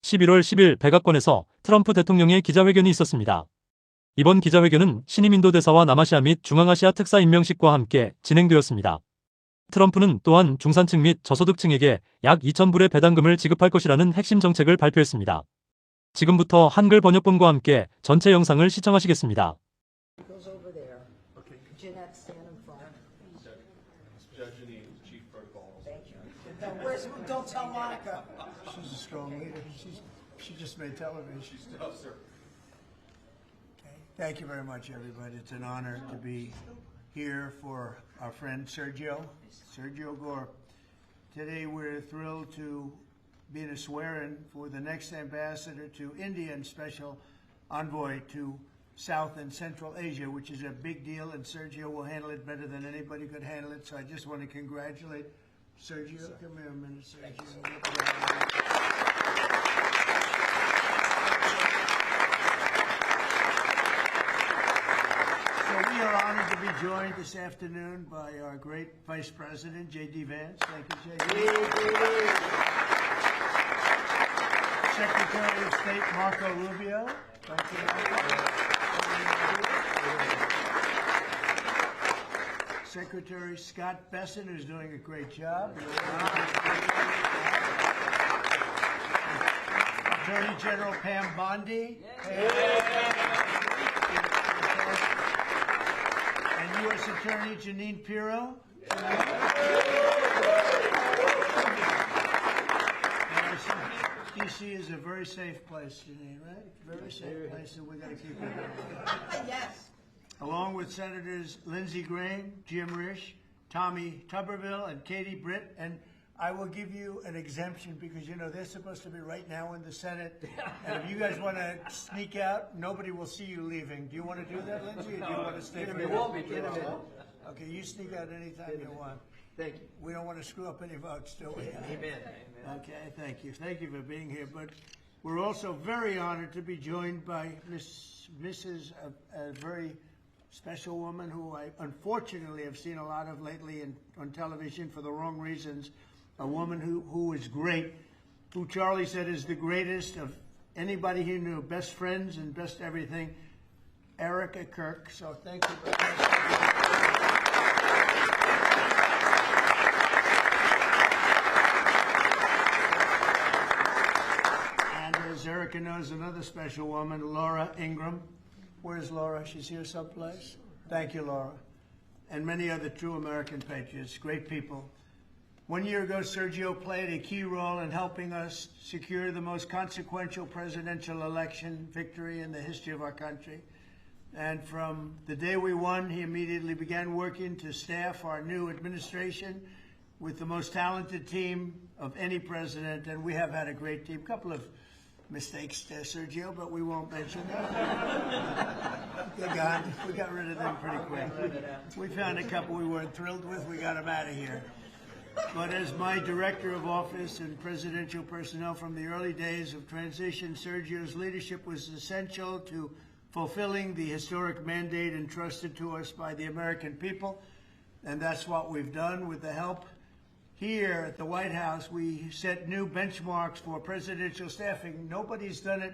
11월 10일 백악관에서 트럼프 대통령의 기자회견이 있었습니다. 이번 기자회견은 신임 인도 대사와 남아시아 및 중앙아시아 특사 임명식과 함께 진행되었습니다. 트럼프는 또한 중산층 및 저소득층에게 약 2,000불의 배당금을 지급할 것이라는 핵심 정책을 발표했습니다. 지금부터 한글 번역본과 함께 전체 영상을 시청하시겠습니다. Don't tell Monica. She's a strong leader. She just made television. She's tough, sir. Okay. Thank you very much, everybody. It's an honor to be here for our friend Sergio Gore. Today we're thrilled to be in a swear-in for the next ambassador to India and special envoy to South and Central Asia, which is a big deal, and Sergio will handle it better than anybody could handle it. So I just want to congratulate Sergio. Come here a minute, Sergio. So we are honored to be joined this afternoon by our great Vice President, J.D. Vance. Thank you, J.D. Secretary of State, Marco Rubio. Thank you, Marco. Secretary Scott Bessent, who's doing a great job. Attorney General Pam Bondi. And U.S. Attorney Janine Pirro. D.C. is a very safe place, Janine, right? Very safe place, and we got to keep it. Yes. Along with Senators Lindsey Graham, Jim Risch, Tommy Tuberville, and Katie Britt. And I will give you an exemption because, you know, they're supposed to be right now in the Senate. And if you guys want to sneak out, nobody will see you leaving. Do you want to do that, Lindsey, or do you want to stay for Okay, you sneak out anytime you want. Thank you. We don't want to screw up any votes, do we? Amen. Okay, thank you. Thank you for being here. But we're also very honored to be joined by Mrs. a very special woman who I unfortunately have seen a lot of lately on television for the wrong reasons. A woman who is great, who Charlie said is the greatest of anybody he knew, best friends and best everything, Erica Kirk. So thank you very much. And as Erica knows, another special woman, Laura Ingram. Where's Laura? She's here someplace. Thank you, Laura. And many other true American patriots, great people. 1 year ago, Sergio played a key role in helping us secure the most consequential presidential election victory in the history of our country. And from the day we won, he immediately began working to staff our new administration with the most talented team of any president. And we have had a great team. A couple of mistakes there, Sergio, but we won't mention them. They're gone. We got rid of them pretty quick. We found a couple we weren't thrilled with. We got them out of here. But as my director of office and presidential personnel from the early days of transition, Sergio's leadership was essential to fulfilling the historic mandate entrusted to us by the American people. And that's what we've done with the help. Here at the White House, we set new benchmarks for presidential staffing. Nobody's done it,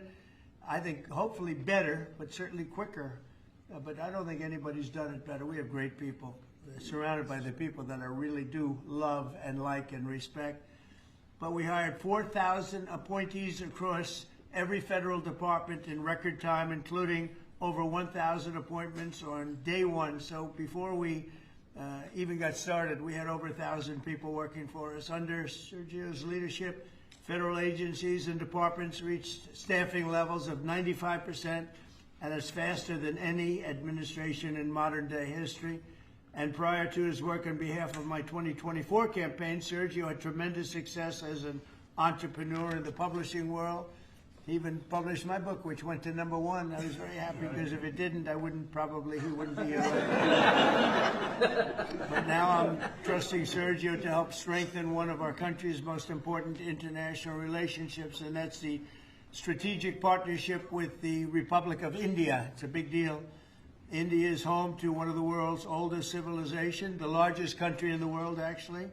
I think, hopefully better, but certainly quicker. But I don't think anybody's done it better. We have great people, surrounded by the people that I really do love and like and respect. But we hired 4,000 appointees across every federal department in record time, including over 1,000 appointments on day one. So before we even got started, we had over 1,000 people working for us. Under Sergio's leadership, federal agencies and departments reached staffing levels of 95%, and it's faster than any administration in modern day history. And prior to his work on behalf of my 2024 campaign, Sergio had tremendous success as an entrepreneur in the publishing world. He even published my book, which went to #1. I was very happy because if it didn't, he wouldn't be here. But now I'm trusting Sergio to help strengthen one of our country's most important international relationships, and that's the strategic partnership with the Republic of India. It's a big deal. India is home to one of the world's oldest civilizations, the largest country in the world, actually,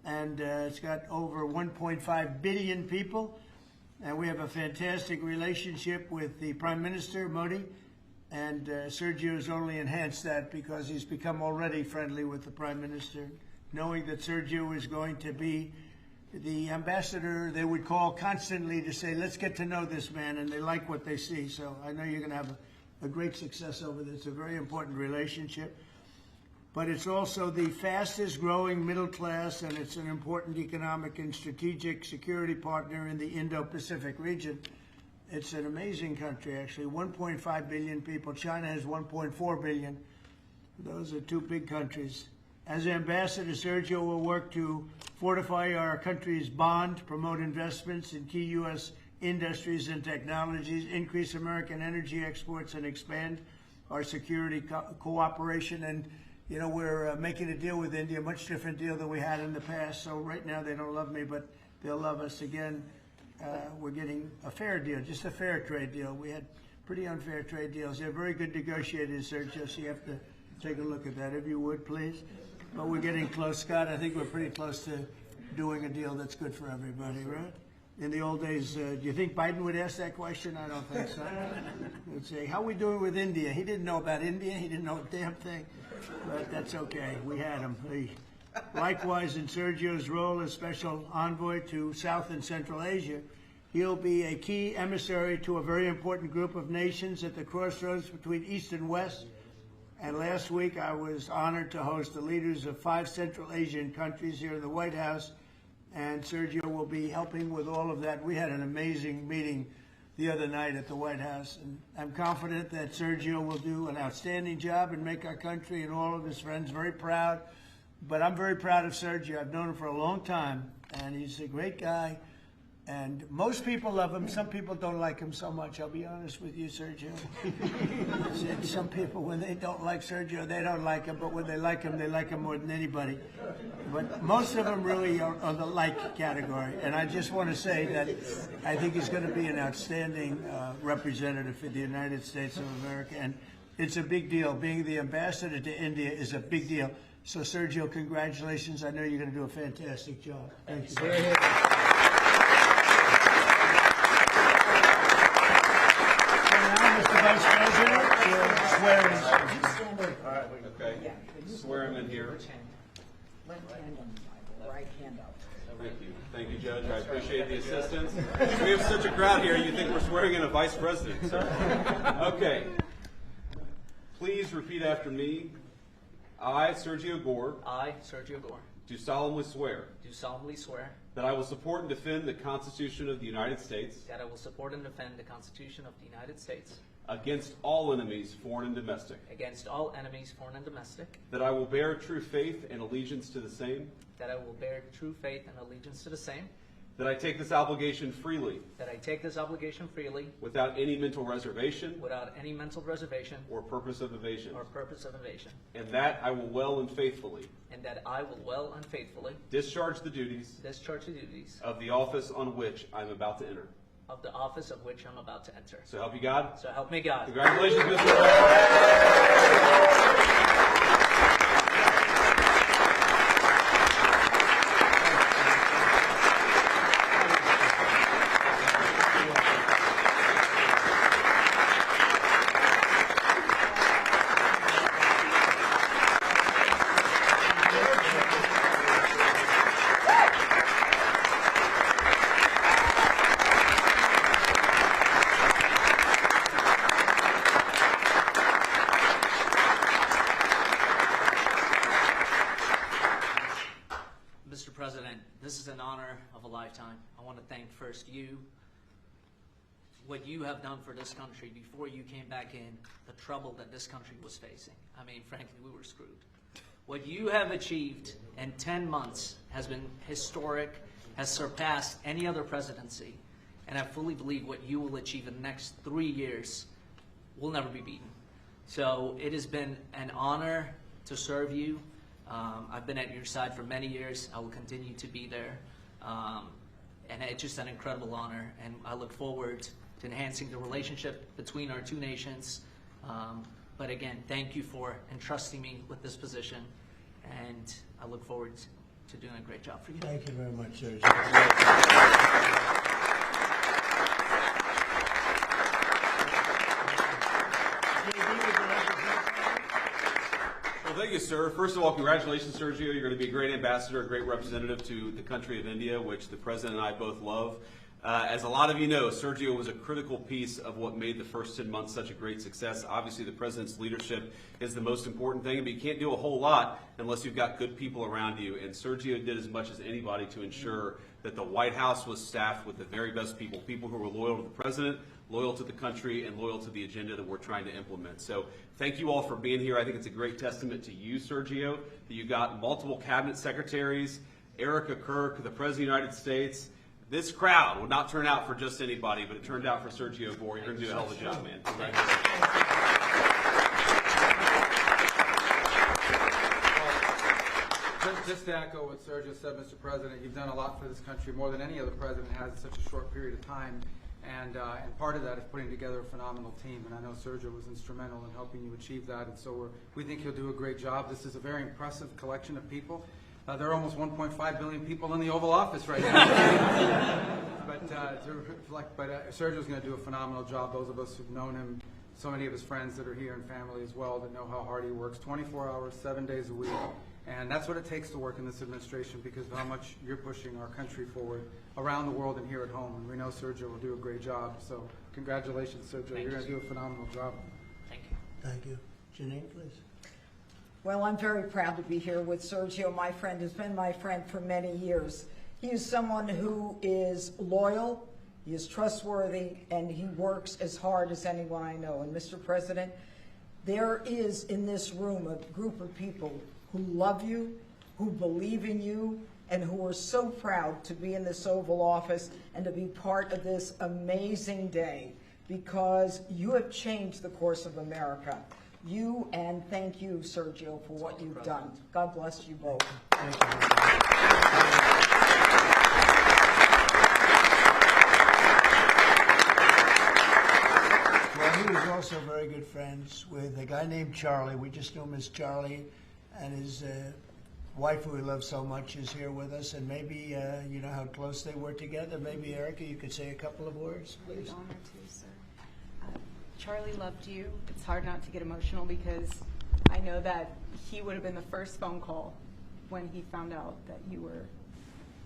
and it's got over 1.5 billion people. And we have a fantastic relationship with the Prime Minister, Modi, and Sergio has only enhanced that because he's become already friendly with the Prime Minister, knowing that Sergio is going to be the ambassador they would call constantly to say, let's get to know this man, and they like what they see. So I know you're going to have a great success over this. It's a very important relationship. But it's also the fastest growing middle class, and it's an important economic and strategic security partner in the Indo-Pacific region. It's an amazing country, actually. 1.5 billion people. China has 1.4 billion. Those are two big countries. As ambassador, Sergio will work to fortify our country's bond, promote investments in key U.S. industries and technologies, increase American energy exports, and expand our security cooperation. And, you know, we're making a deal with India, a much different deal than we had in the past. So right now they don't love me, but they'll love us again. We're getting a fair deal, just a fair trade deal. We had pretty unfair trade deals. They're very good negotiators, Sergio, so you have to take a look at that, if you would, please. But we're getting close, Scott. I think we're pretty close to doing a deal that's good for everybody, right? In the old days, do you think Biden would ask that question? I don't think so. He'd say, how are we doing with India? He didn't know about India. He didn't know a damn thing. But that's okay. We had him. Likewise, in Sergio's role as special envoy to South and Central Asia, he'll be a key emissary to a very important group of nations at the crossroads between East and West. And last week, I was honored to host the leaders of 5 Central Asian countries here in the White House, and Sergio will be helping with all of that. We had an amazing meeting the other night at the White House, and I'm confident that Sergio will do an outstanding job and make our country and all of his friends very proud. But I'm very proud of Sergio. I've known him for a long time, and he's a great guy. And most people love him. Some people don't like him so much. I'll be honest with you, Sergio. Some people, when they don't like Sergio, they don't like him. But when they like him more than anybody. But most of them really are the like category. And I just want to say that I think he's going to be an outstanding representative for the United States of America. And it's a big deal. Being the ambassador to India is a big deal. So, Sergio, congratulations. I know you're going to do a fantastic job. Thank you. Mr. Vice President, swear in. All right, okay. Swear him in here. Left hand on, right hand out. Thank you. Thank you, Judge. I appreciate the assistance. We have such a crowd here, you think we're swearing in a vice president. Okay. Please repeat after me. I, Sergio Gore, I, Sergio Gore, do solemnly swear swear that I will support and defend the Constitution of the United States that I will support and defend the Constitution of the United States against all enemies, foreign and domestic, against all enemies, foreign and domestic, that I will bear true faith and allegiance to the same, that I will bear true faith and allegiance to the same, that I take this obligation freely that I take this obligation freely without any mental reservation without any mental reservation or purpose of evasion, or purpose of evasion, and that I will well and faithfully and that I will well and faithfully discharge the duties discharge the duties of the office on which I am about to enter. of the office of which I'm about to enter. So help you God. So help me God. Congratulations, Mr. President. Mr. President, this is an honor of a lifetime. I want to thank first you, what you have done for this country before you came back in, the trouble that this country was facing. I mean, frankly, we were screwed. What you have achieved in 10 months has been historic, has surpassed any other presidency, and I fully believe what you will achieve in the next 3 years will never be beaten. So it has been an honor to serve you. I've been at your side for many years. I will continue to be there. And it's just an incredible honor. And I look forward to enhancing the relationship between our two nations. But again, thank you for entrusting me with this position. And I look forward to doing a great job for you. Thank you very much, Sergio. you, sir. First of all, congratulations, Sergio. You're going to be a great ambassador, a great representative to the country of India, which the President and I both love. As a lot of you know, Sergio was a critical piece of what made the first 10 months such a great success. Obviously, the President's leadership is the most important thing, but you can't do a whole lot unless you've got good people around you. And Sergio did as much as anybody to ensure that the White House was staffed with the very best people, people who were loyal to the President, loyal to the country, and loyal to the agenda that we're trying to implement. So thank you all for being here. I think it's a great testament to you, Sergio, that you got multiple cabinet secretaries, Erica Kirk, the President of the United States. This crowd will not turn out for just anybody, but it turned out for Sergio Gore. You're going to do a hell of a job, man. Congratulations. Just to echo what Sergio said, Mr. President, you've done a lot for this country, more than any other president has in such a short period of time. And part of that is putting together a phenomenal team. And I know Sergio was instrumental in helping you achieve that. And so we think he'll do a great job. This is a very impressive collection of people. There are almost 1.5 billion people in the Oval Office right now. but Sergio's going to do a phenomenal job. Those of us who've known him, so many of his friends that are here and family as well, that know how hard he works, 24 hours, 7 days a week. And that's what it takes to work in this administration, because of how much you're pushing our country forward around the world and here at home. And we know Sergio will do a great job. So congratulations, Sergio. You're going to do a phenomenal job. Thank you. Thank you. Janine, please. Well, I'm very proud to be here with Sergio, my friend, who's been my friend for many years. He is someone who is loyal, he is trustworthy, and he works as hard as anyone I know. And Mr. President, there is in this room a group of people who love you, who believe in you, and who are so proud to be in this Oval Office and to be part of this amazing day, because you have changed the course of America. You, and thank you, Sergio, for what you've done. God bless you both. Thank you. Well, he was also very good friends with a guy named Charlie. We just knew him as Charlie, and his wife, who we love so much, is here with us. And maybe you know how close they were together. Maybe, Erica, you could say a couple of words, please. An honor to, sir. Charlie loved you. It's hard not to get emotional because I know that he would have been the first phone call when he found out that you were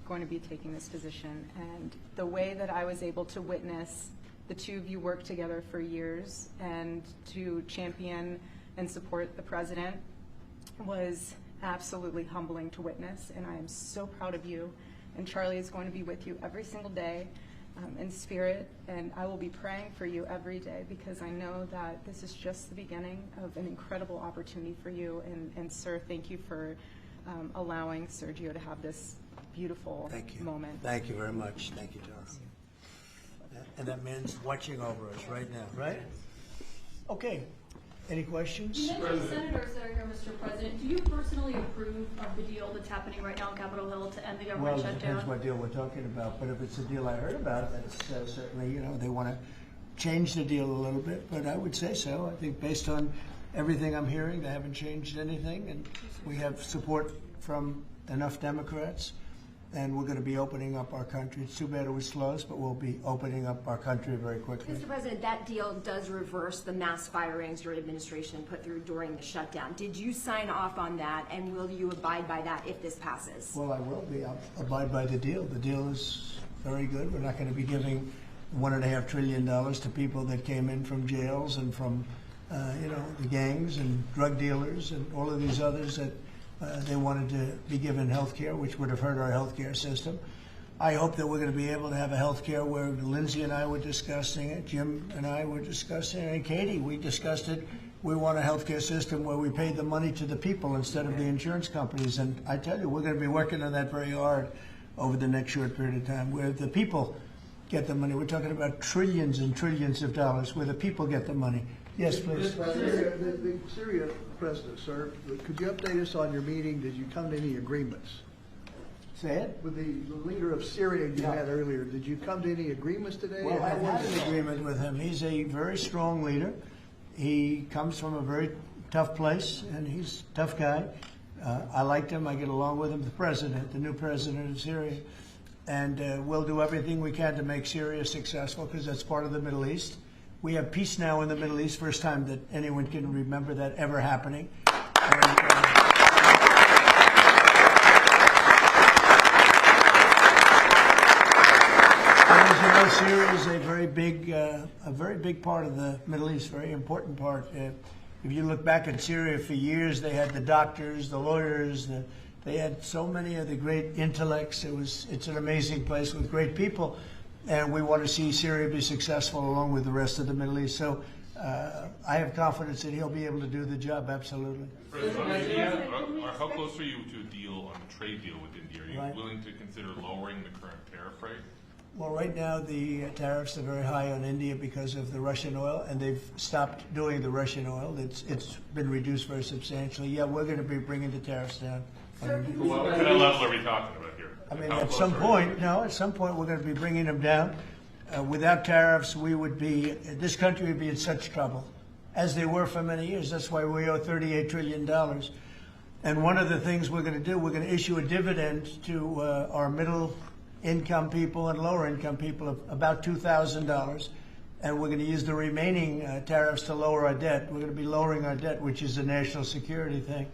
going to be taking this position. And the way that I was able to witness the two of you work together for years and to champion and support the president was absolutely humbling to witness. And I am so proud of you. And Charlie is going to be with you every single day. In spirit, and I will be praying for you every day, because I know that this is just the beginning of an incredible opportunity for you. And sir, thank you for allowing Sergio to have this beautiful moment. Thank you very much. Thank you, Charles. And that man's watching over us right now, right? Okay. Any questions? You mentioned Senator Sergio, Mr. President. Do you personally approve of the deal that's happening right now on Capitol Hill to end the government shutdown? Well, it depends what deal we're talking about. But if it's a deal I heard about, that's certainly, you know, they want to change the deal a little bit. But I would say so. I think based on everything I'm hearing, they haven't changed anything. And we have support from enough Democrats. And we're going to be opening up our country. It's too bad it was closed, but we'll be opening up our country very quickly. Mr. President, that deal does reverse the mass firings your administration put through during the shutdown. Did you sign off on that, and will you abide by that if this passes? Well, I will be. I'll abide by the deal. The deal is very good. We're not going to be giving $1.5 trillion to people that came in from jails and from, you know, the gangs and drug dealers and all of these others that they wanted to be given health care, which would have hurt our health care system. I hope that we're going to be able to have a health care where Lindsay and I were discussing it, Jim and I were discussing it, and Katie, we discussed it. We want a health care system where we pay the money to the people instead of the insurance companies. And I tell you, we're going to be working on that very hard over the next short period of time, where the people get the money. We're talking about trillions and trillions of dollars where the people get the money. Yes, please. The Syria president, sir, could you update us on your meeting? Did you come to any agreements? Say it? With the leader of Syria you had earlier, did you come to any agreements today? Well, I had an agreement with him. He's a very strong leader. He comes from a very tough place, and he's a tough guy. I liked him. I get along with him. The president, the new president of Syria. And we'll do everything we can to make Syria successful, because that's part of the Middle East. We have peace now in the Middle East, first time that anyone can remember that ever happening. And, Syria is a very big part of the Middle East, very important part. If you look back at Syria for years, they had the doctors, the lawyers, they had so many of the great intellects. It's an amazing place with great people, and we want to see Syria be successful along with the rest of the Middle East. So I have confidence that he'll be able to do the job, absolutely. How close are you to a deal on a trade deal with India? Are you willing to consider lowering the current tariff rate? Well, right now the tariffs are very high on India because of the Russian oil, and they've stopped doing the Russian oil. It's been reduced very substantially. Yeah, we're going to be bringing the tariffs down. What kind of level are we talking about here? I mean, at some point we're going to be bringing them down. Without tariffs, this country would be in such trouble, as they were for many years. That's why we owe $38 trillion. And one of the things we're going to do, we're going to issue a dividend to our middle income people and lower income people of about $2,000. And we're going to use the remaining tariffs to lower our debt. We're going to be lowering our debt, which is a national security thing.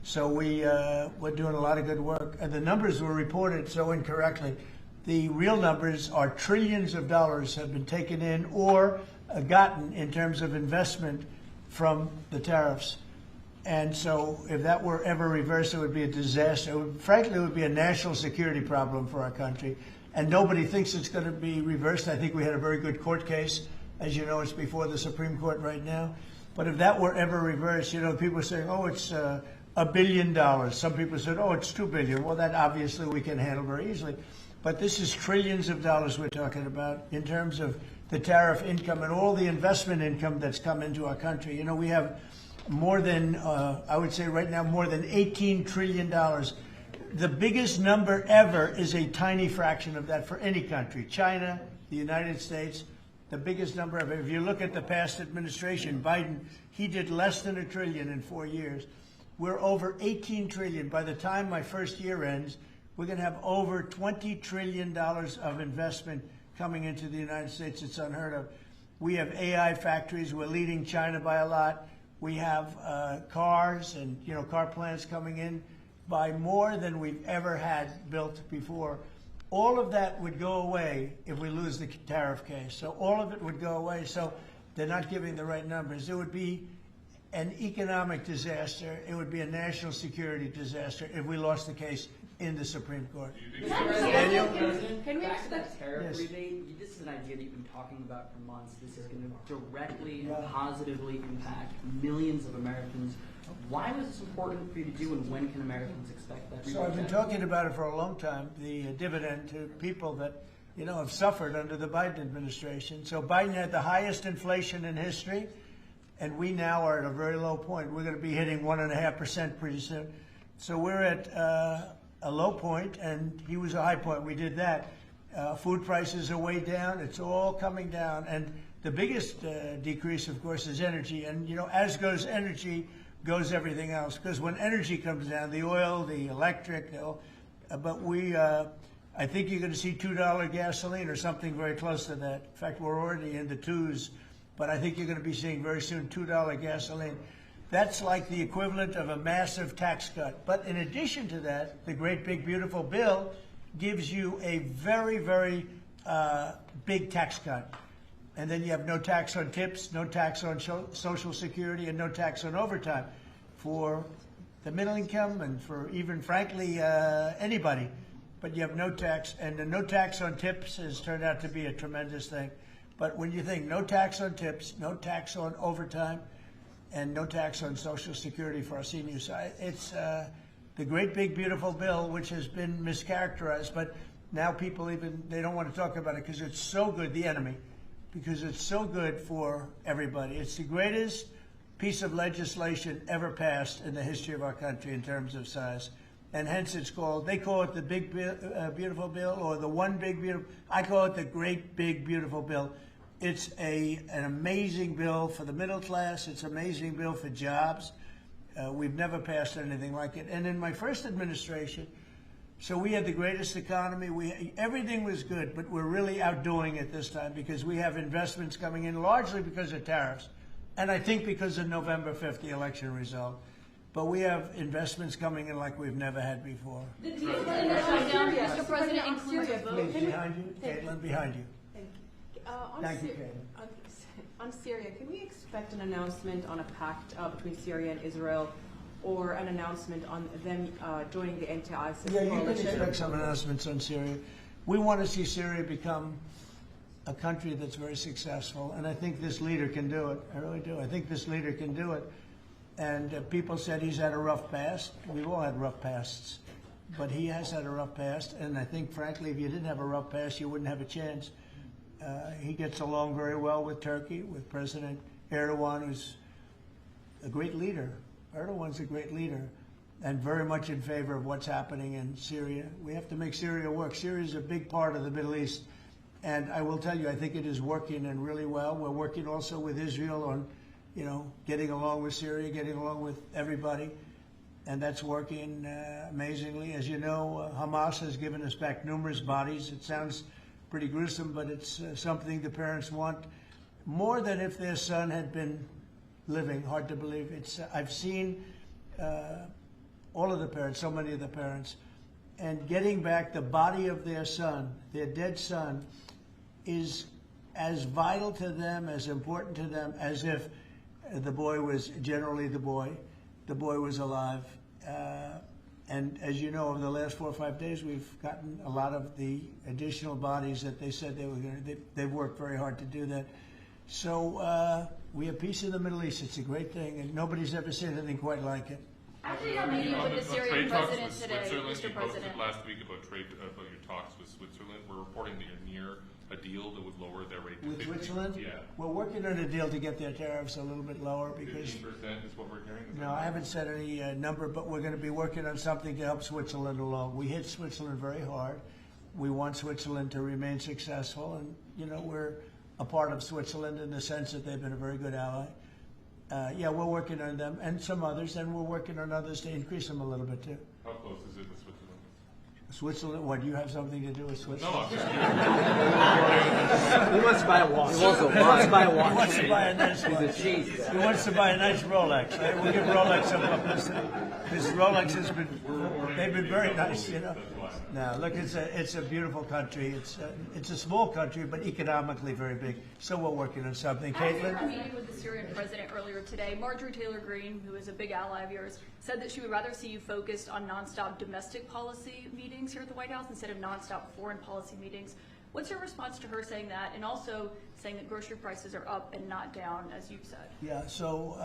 So we're doing a lot of good work. And the numbers were reported so incorrectly. The real numbers are trillions of dollars have been taken in or gotten in terms of investment from the tariffs. And so if that were ever reversed, it would be a disaster. Frankly, it would be a national security problem for our country. And nobody thinks it's going to be reversed. I think we had a very good court case. As you know, it's before the Supreme Court right now. But if that were ever reversed, people are saying, oh, it's $1 billion. Some people said, oh, it's $2 billion. Well, that obviously we can handle very easily. But this is trillions of dollars we're talking about in terms of the tariff income and all the investment income that's come into our country. We have more than, I would say right now, more than $18 trillion. The biggest number ever is a tiny fraction of that for any country. China, the United States, the biggest number ever. If you look at the past administration, Biden, he did less than $1 trillion in 4 years. We're over 18 trillion. By the time my first year ends, we're going to have over $20 trillion of investment coming into the United States. It's unheard of. We have AI factories. We're leading China by a lot. We have cars and car plants coming in by more than we've ever had built before. All of that would go away if we lose the tariff case. So all of it would go away. So they're not giving the right numbers. It would be an economic disaster. It would be a national security disaster if we lost the case in the Supreme Court. Daniel? Can we expect tariff rebate? This is an idea that you've been talking about for months. This is going to directly and positively impact millions of Americans. Why was this important for you to do, and when can Americans expect that rebate? So I've been talking about it for a long time, the dividend to people that have suffered under the Biden administration. So Biden had the highest inflation in history, and we now are at a very low point. We're going to be hitting 1.5% pretty soon. So we're at a low point, and he was a high point. We did that. Food prices are way down. It's all coming down. And the biggest decrease, of course, is energy. And, as goes energy, goes everything else. Because when energy comes down, the oil, the electric, I think you're going to see $2 gasoline or something very close to that. In fact, we're already in the twos. But I think you're going to be seeing very soon $2 gasoline. That's like the equivalent of a massive tax cut. But in addition to that, the great big beautiful bill gives you a very, very big tax cut. And then you have no tax on tips, no tax on Social Security, and no tax on overtime for the middle income and for even, frankly, anybody. But you have no tax, and the no tax on tips has turned out to be a tremendous thing. But when you think no tax on tips, no tax on overtime, and no tax on Social Security for our seniors, it's the great big beautiful bill, which has been mischaracterized. But now people they don't want to talk about it because it's so good, the enemy, because it's so good for everybody. It's the greatest piece of legislation ever passed in the history of our country in terms of size. And hence they call it the big beautiful bill, or the one big beautiful. I call it the great big beautiful bill. It's an amazing bill for the middle class. It's an amazing bill for jobs. We've never passed anything like it. And in my first administration, so we had the greatest economy. Everything was good, but we're really outdoing it this time because we have investments coming in largely because of tariffs. And I think because of November 5th, the election result. But we have investments coming in like we've never had before. The deal in the shutdown, Mr. President, includes a vote. Behind you, Caitlin, behind you. Thank you, Caitlin. On Syria, can we expect an announcement on a pact between Syria and Israel, or an announcement on them joining the anti-ISIS coalition? Yeah, you can expect some announcements on Syria. We want to see Syria become a country that's very successful, and I think this leader can do it. I really do. I think this leader can do it. And people said he's had a rough past. We've all had rough pasts. But he has had a rough past, and I think, frankly, if you didn't have a rough past, you wouldn't have a chance. He gets along very well with Turkey, with President Erdogan, who's a great leader. Erdogan's a great leader, and very much in favor of what's happening in Syria. We have to make Syria work. Syria is a big part of the Middle East, and I will tell you, I think it is working and really well. We're working also with Israel on, getting along with Syria, getting along with everybody. And that's working amazingly. As you know, Hamas has given us back numerous bodies. It sounds pretty gruesome, but it's something the parents want more than if their son had been living. Hard to believe. I've seen all of the parents, so many of the parents, and getting back the body of their son, their dead son, is as vital to them, as important to them, as if the boy was generally the boy. The boy was alive. And as you know, over the last 4 or 5 days, we've gotten a lot of the additional bodies that they said they were going to. They've worked very hard to do that. So we have peace in the Middle East. It's a great thing, and nobody's ever seen anything quite like it. After your meeting with the Syrian president today, Mr. President. Last week about your talks with Switzerland. We're reporting that you're near a deal that would lower their rate to 50%. With Switzerland? Yeah. We're working on a deal to get their tariffs a little bit lower because 15% is what we're hearing? No, I haven't said any number, but we're going to be working on something to help Switzerland along. We hit Switzerland very hard. We want Switzerland to remain successful, and we're a part of Switzerland in the sense that they've been a very good ally. Yeah, we're working on them and some others, and we're working on others to increase them a little bit too. How close is it with Switzerland? Switzerland? What, do you have something to do with Switzerland? No, I'm just He wants to buy a watch. He wants to buy a watch. He wants to buy a nice watch. He's a cheese. He wants to buy a nice Rolex. Right? We'll give Rolex some publicity. Because Rolex has they've been very nice, No, look, it's a beautiful country. It's a small country, but economically very big. So we're working on something. Caitlin? After a meeting with the Syrian president earlier today, Marjorie Taylor Greene, who is a big ally of yours, said that she would rather see you focused on nonstop domestic policy meetings here at the White House instead of nonstop foreign policy meetings. What's your response to her saying that, and also saying that grocery prices are up and not down, as you've said? Yeah, so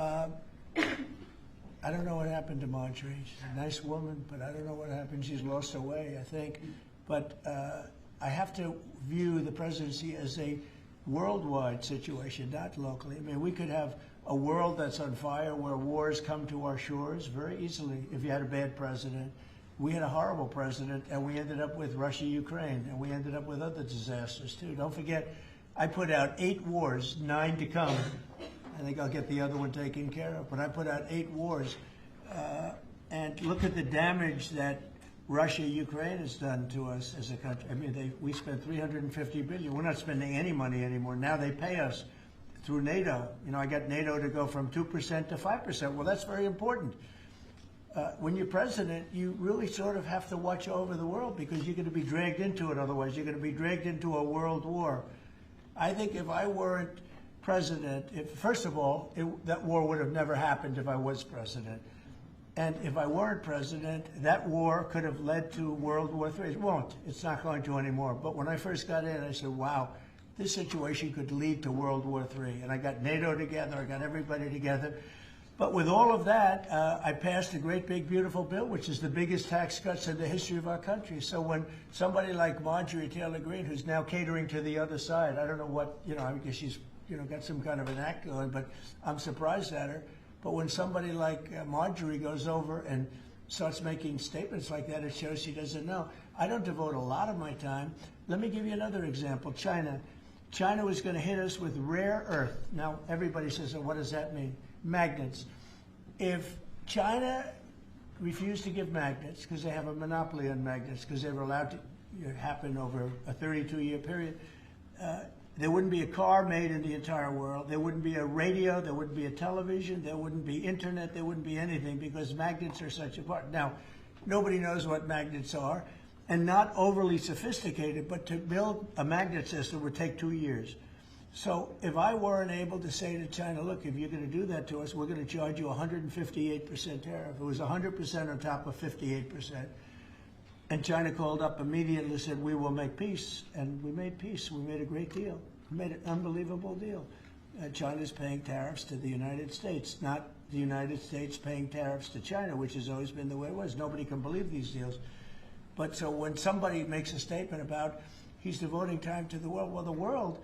I don't know what happened to Marjorie. She's a nice woman, but I don't know what happened. She's lost her way, I think. But I have to view the presidency as a worldwide situation, not locally. I mean, we could have a world that's on fire where wars come to our shores very easily if you had a bad president. We had a horrible president, and we ended up with Russia-Ukraine, and we ended up with other disasters, too. Don't forget, I put out 8 wars, 9 to come. I think I'll get the other one taken care of. But I put out 8 wars, and look at the damage that Russia-Ukraine has done to us as a country. I mean, we spent $350 billion. We're not spending any money anymore. Now they pay us through NATO. I got NATO to go from 2% to 5%. Well, that's very important. When you're president, you really sort of have to watch over the world because you're going to be dragged into it. Otherwise, you're going to be dragged into a world war. I think if I weren't president, first of all, that war would have never happened if I was president. And if I weren't president, that war could have led to World War III. It won't. It's not going to anymore. But when I first got in, I said, wow, this situation could lead to World War III. And I got NATO together. I got everybody together. But with all of that, I passed a great, big, beautiful bill, which is the biggest tax cuts in the history of our country. So when somebody like Marjorie Taylor Greene, who's now catering to the other side, I don't know what, I guess she's, got some kind of an act going, but I'm surprised at her. But when somebody like Marjorie goes over and starts making statements like that, it shows she doesn't know. I don't devote a lot of my time. Let me give you another example. China. China was going to hit us with rare earth. Now, everybody says, oh, what does that mean? Magnets. If China refused to give magnets, because they have a monopoly on magnets, because they were allowed to happen over a 32-year period, there wouldn't be a car made in the entire world. There wouldn't be a radio. There wouldn't be a television. There wouldn't be internet. There wouldn't be anything because magnets are such a part. Now, nobody knows what magnets are, and not overly sophisticated, but to build a magnet system would take 2 years. So if I weren't able to say to China, look, if you're going to do that to us, we're going to charge you 158% tariff. It was 100% on top of 58%. And China called up immediately and said, we will make peace. And we made peace. We made a great deal. We made an unbelievable deal. China's paying tariffs to the United States, not the United States paying tariffs to China, which has always been the way it was. Nobody can believe these deals. But so when somebody makes a statement about he's devoting time to the world, well, the world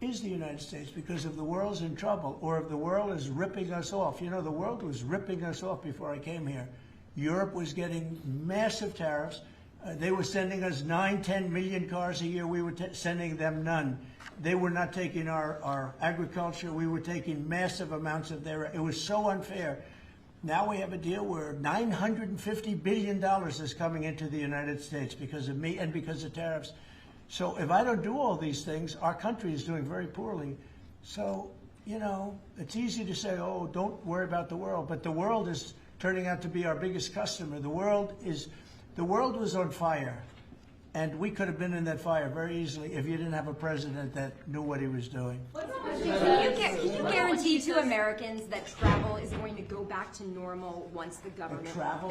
is the United States, because if the world's in trouble or if the world is ripping us off, you know, the world was ripping us off before I came here. Europe was getting massive tariffs. They were sending us 9-10 million cars a year. We were sending them none. They were not taking our agriculture. We were taking massive amounts of their. It was so unfair. Now we have a deal where $950 billion is coming into the United States because of me and because of tariffs. So if I don't do all these things, our country is doing very poorly. So, you know, it's easy to say, oh, don't worry about the world. But the world is turning out to be our biggest customer. The world was on fire. And we could have been in that fire very easily if you didn't have a president that knew what he was doing. Can you guarantee to Americans that travel is going to go back to normal once the government all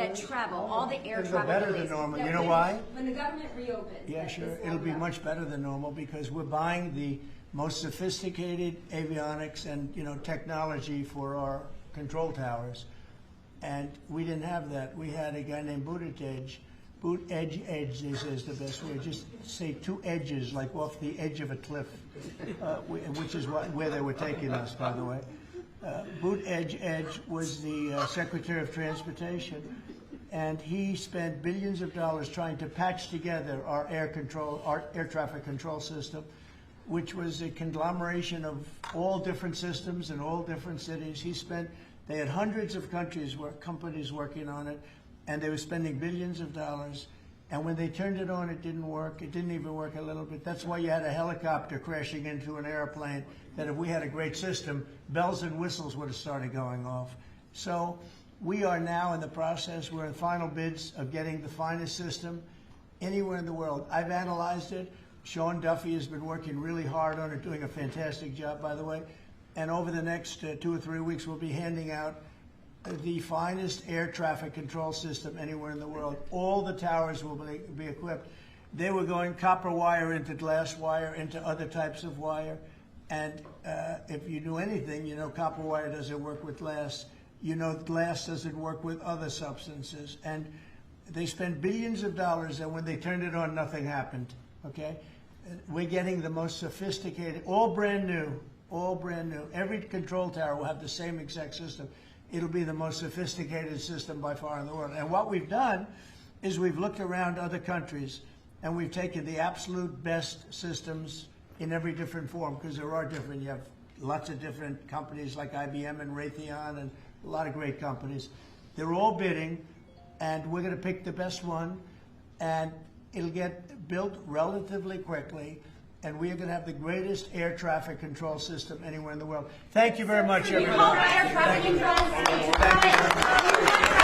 the air travel better than normal. You know why? When the government reopens. Yeah, sure. It'll be much better than normal because we're buying the most sophisticated avionics and, you know, technology for our control towers. And we didn't have that. We had a guy named Buttigieg. Edge, they say, is the best way. Just say two edges, like off the edge of a cliff, which is where they were taking us, by the way. Edge was the Secretary of Transportation, and he spent billions of dollars trying to patch together our air traffic control system, which was a conglomeration of all different systems in all different cities. They had hundreds of companies working on it. And they were spending billions of dollars. And when they turned it on, it didn't work. It didn't even work a little bit. That's why you had a helicopter crashing into an airplane, that if we had a great system, bells and whistles would have started going off. So we are now in the process. We're in final bids of getting the finest system anywhere in the world. I've analyzed it. Sean Duffy has been working really hard on it, doing a fantastic job, by the way. And over the next 2 or 3 weeks, we'll be handing out the finest air traffic control system anywhere in the world. All the towers will be equipped. They were going copper wire into glass wire into other types of wire. And if you knew anything, you know copper wire doesn't work with glass. You know glass doesn't work with other substances. And they spent billions of dollars, and when they turned it on, nothing happened, okay? We're getting the most sophisticated, all brand new. Every control tower will have the same exact system. It'll be the most sophisticated system by far in the world. And what we've done is we've looked around other countries and we've taken the absolute best systems in every different form, because there are different. You have lots of different companies like IBM and Raytheon and a lot of great companies. They're all bidding, and we're going to pick the best one, and it'll get built relatively quickly. And we are going to have the greatest air traffic control system anywhere in the world. Thank you very much, everybody. Air traffic control. Thank you very much.